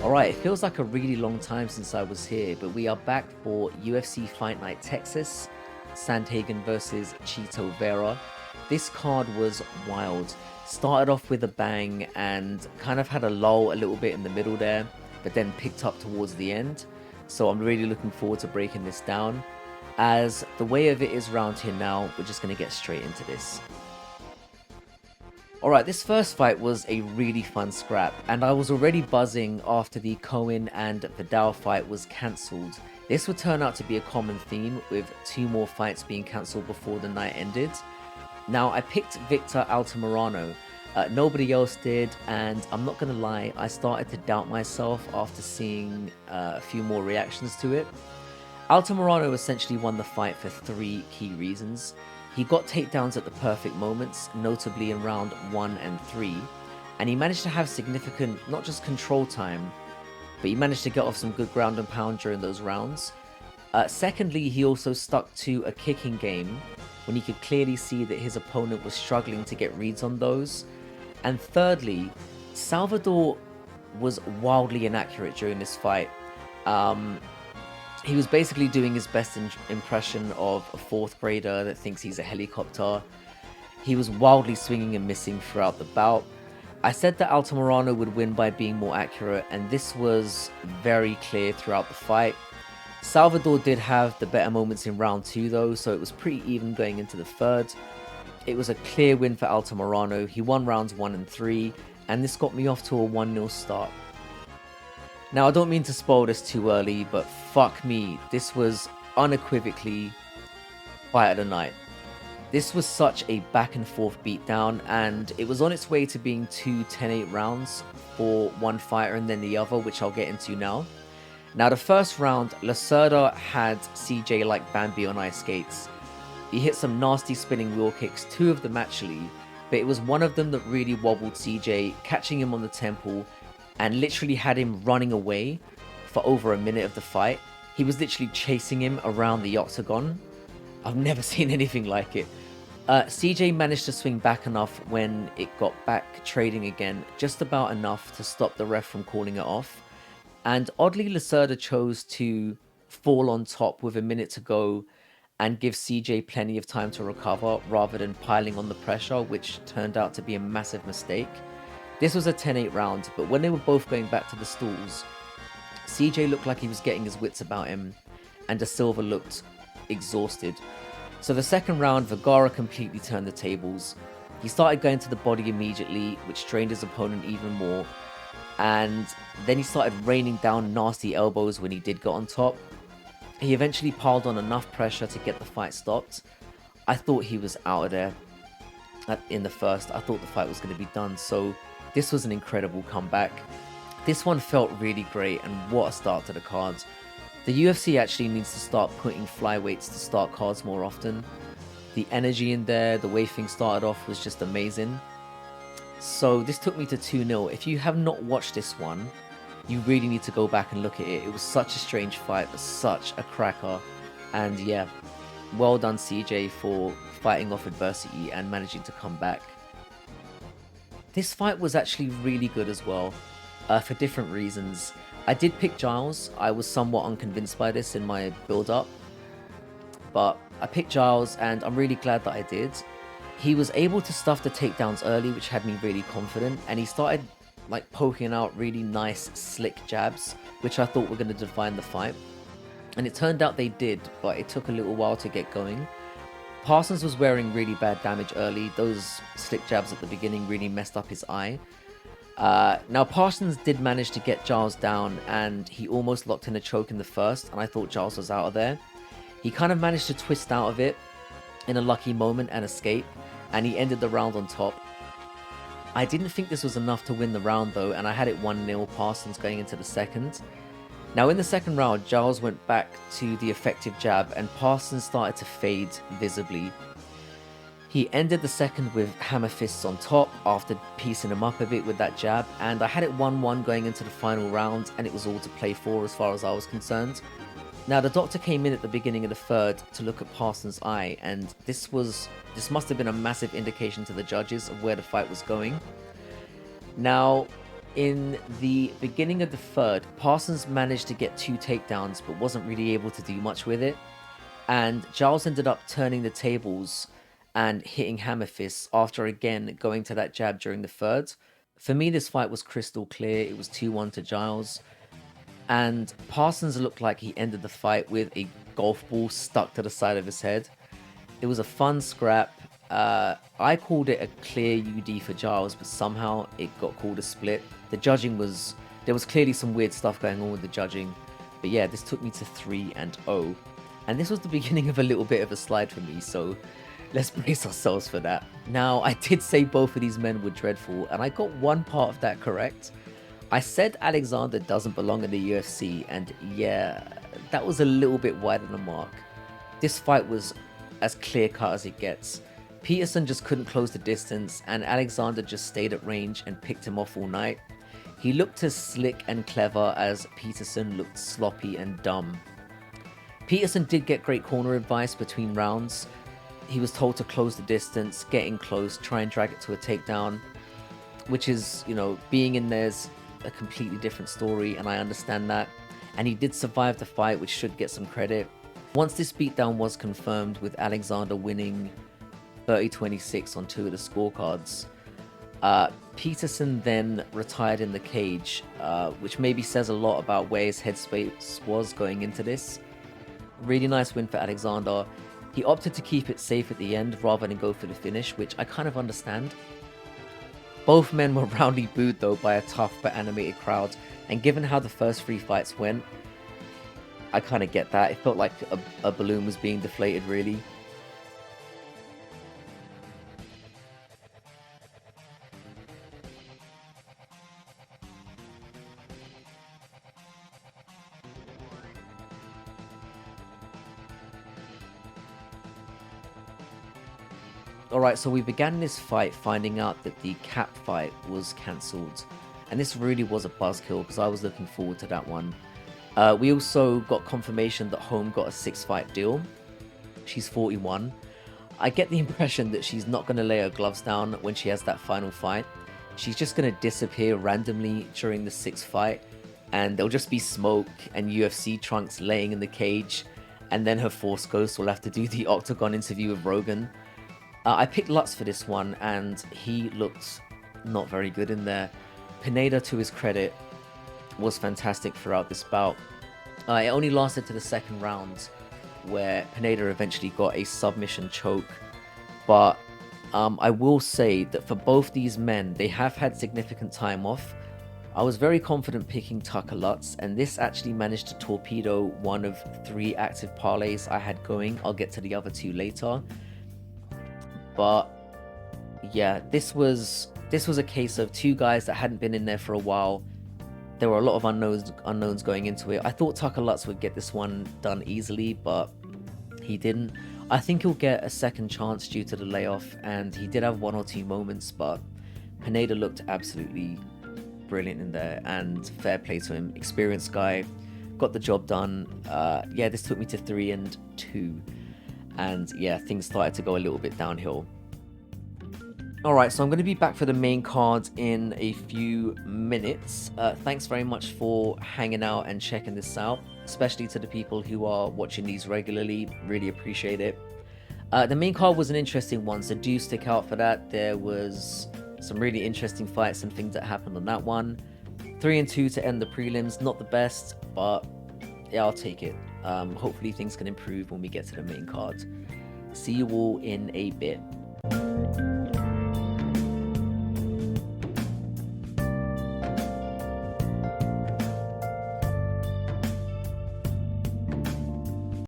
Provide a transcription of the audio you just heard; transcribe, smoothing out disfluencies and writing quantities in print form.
Alright, it feels like a really long time since I was here, but we are back for UFC Fight Night Texas, Sandhagen versus Chito Vera. This card was wild. Started off with a bang and kind of had a lull a little bit in the middle there, but then picked up towards the end. So I'm really looking forward to breaking this down. As the way of it is round here now, we're just going to get straight into this. Alright, this first fight was a really fun scrap, and I was already buzzing after the Cohen and Vidal fight was cancelled. This would turn out to be a common theme, with 2 more fights being cancelled before the night ended. Now, I picked Victor Altamirano. Nobody else did, and I'm not gonna lie, I started to doubt myself after seeing a few more reactions to it. Altamirano essentially won the fight for 3 key reasons. He got takedowns at the perfect moments, notably in round 1 and 3, and he managed to have significant, not just control time, but he managed to get off some good ground and pound during those rounds. Secondly, he also stuck to a kicking game when he could clearly see that his opponent was struggling to get reads on those. And thirdly, Salvador was wildly inaccurate during this fight. He was basically doing his best impression of a 4th grader that thinks he's a helicopter. He was wildly swinging and missing throughout the bout. I said that Altamirano would win by being more accurate, and this was very clear throughout the fight. Salvador did have the better moments in round 2 though, so it was pretty even going into the 3rd. It was a clear win for Altamirano. He won rounds 1 and 3, and this got me off to a 1-0 start. Now, I don't mean to spoil this too early, but fuck me, this was unequivocally fight of the night. This was such a back and forth beatdown, and it was on its way to being 2 10-8 rounds for one fighter and then the other, which I'll get into now. Now, the first round, Lacerda had CJ like Bambi on ice skates. He hit some nasty spinning wheel kicks, 2 of them actually, but it was one of them that really wobbled CJ, catching him on the temple, and literally had him running away for over a minute of the fight. He was literally chasing him around the octagon. I've never seen anything like it. CJ managed to swing back enough when it got back trading again, just about enough to stop the ref from calling it off. And oddly, Lacerda chose to fall on top with a minute to go and give CJ plenty of time to recover rather than piling on the pressure, which turned out to be a massive mistake. This was a 10-8 round, but when they were both going back to the stools, CJ looked like he was getting his wits about him, and Da Silva looked exhausted. So the second round, Vergara completely turned the tables. He started going to the body immediately, which drained his opponent even more, and then he started raining down nasty elbows when he did get on top. He eventually piled on enough pressure to get the fight stopped. I thought he was out of there in the first. I thought the fight was going to be done, so this was an incredible comeback. This one felt really great, and what a start to the cards. The UFC actually needs to start putting flyweights to start cards more often. The energy in there, the way things started off was just amazing. So this took me to 2-0. If you have not watched this one, you really need to go back and look at it. It was such a strange fight, but such a cracker. And yeah, well done CJ for fighting off adversity and managing to come back. This fight was actually really good as well, for different reasons. I did pick Giles. I was somewhat unconvinced by this in my build-up, but I picked Giles, and I'm really glad that I did. He was able to stuff the takedowns early, which had me really confident, and he started like poking out really nice, slick jabs, which I thought were going to define the fight. And it turned out they did, but it took a little while to get going. Parsons was wearing really bad damage early. Those slick jabs at the beginning really messed up his eye. Now, Parsons did manage to get Giles down, and he almost locked in a choke in the first, and I thought Giles was out of there. He kind of managed to twist out of it in a lucky moment and escape, and he ended the round on top. I didn't think this was enough to win the round though, and I had it 1-0 Parsons going into the second. Now in the second round, Giles went back to the effective jab, and Parsons started to fade visibly. He ended the second with hammer fists on top after piecing him up a bit with that jab, and I had it 1-1 going into the final round, and it was all to play for as far as I was concerned. Now the doctor came in at the beginning of the third to look at Parsons' eye, and this must have been a massive indication to the judges of where the fight was going. Now, In the beginning of the third, Parsons managed to get 2 takedowns but wasn't really able to do much with it. And Giles ended up turning the tables and hitting hammer fists after again going to that jab during the third. For me, this fight was crystal clear. It was 2-1 to Giles. And Parsons looked like he ended the fight with a golf ball stuck to the side of his head. It was a fun scrap. I called it a clear UD for Giles, but somehow it got called a split. The judging was... There was clearly some weird stuff going on with the judging. But yeah, this took me to 3-0. And this was the beginning of a little bit of a slide for me, so let's brace ourselves for that. Now, I did say both of these men were dreadful, and I got one part of that correct. I said Alexander doesn't belong in the UFC, and yeah, that was a little bit wide of the mark. This fight was as clear-cut as it gets. Peterson just couldn't close the distance, and Alexander just stayed at range and picked him off all night. He looked as slick and clever as Peterson looked sloppy and dumb. Peterson did get great corner advice between rounds. He was told to close the distance, get in close, try and drag it to a takedown, which is, you know, being in there's a completely different story, and I understand that. And he did survive the fight, which should get some credit. Once this beatdown was confirmed, with Alexander winning 30-26 on 2 of the scorecards, Peterson then retired in the cage, which maybe says a lot about where his headspace was going into this. Really nice win for Alexander. He opted to keep it safe at the end rather than go for the finish, which I kind of understand. Both men were roundly booed though by a tough but animated crowd, and given how the first 3 fights went, I kind of get that. It felt like a balloon was being deflated, really. Alright, so we began this fight finding out that the cap fight was cancelled. And this really was a buzzkill because I was looking forward to that one. We also got confirmation that Home got a 6-fight deal. She's 41. I get the impression that she's not going to lay her gloves down when she has that final fight. She's just going to disappear randomly during the 6th fight. And there'll just be smoke and UFC trunks laying in the cage. And then her Force Ghost will have to do the Octagon interview with Rogan. I picked Lutz for this one, and he looked not very good in there. Pineda, to his credit, was fantastic throughout this bout. It only lasted to the 2nd round, where Pineda eventually got a submission choke. But I will say that for both these men, they have had significant time off. I was very confident picking Tucker Lutz, and this actually managed to torpedo one of 3 active parlays I had going. I'll get to the other 2 later. But yeah, this was a case of 2 guys that hadn't been in there for a while. There were a lot of unknowns going into it. I thought Tucker Lutz would get this one done easily, but he didn't. I think he'll get a 2nd chance due to the layoff, and he did have 1 or 2 moments, but Pineda looked absolutely brilliant in there, and fair play to him. Experienced guy, got the job done. Yeah, this took me to 3-2. And yeah, things started to go a little bit downhill. Alright, so I'm going to be back for the main card in a few minutes. Thanks very much for hanging out and checking this out, especially to the people who are watching these regularly. Really appreciate it. The main card was an interesting one, so do stick out for that. There was some really interesting fights and things that happened on that one. 3-2 to end the prelims, not the best, but yeah, I'll take it. Hopefully things can improve when we get to the main card. See you all in a bit.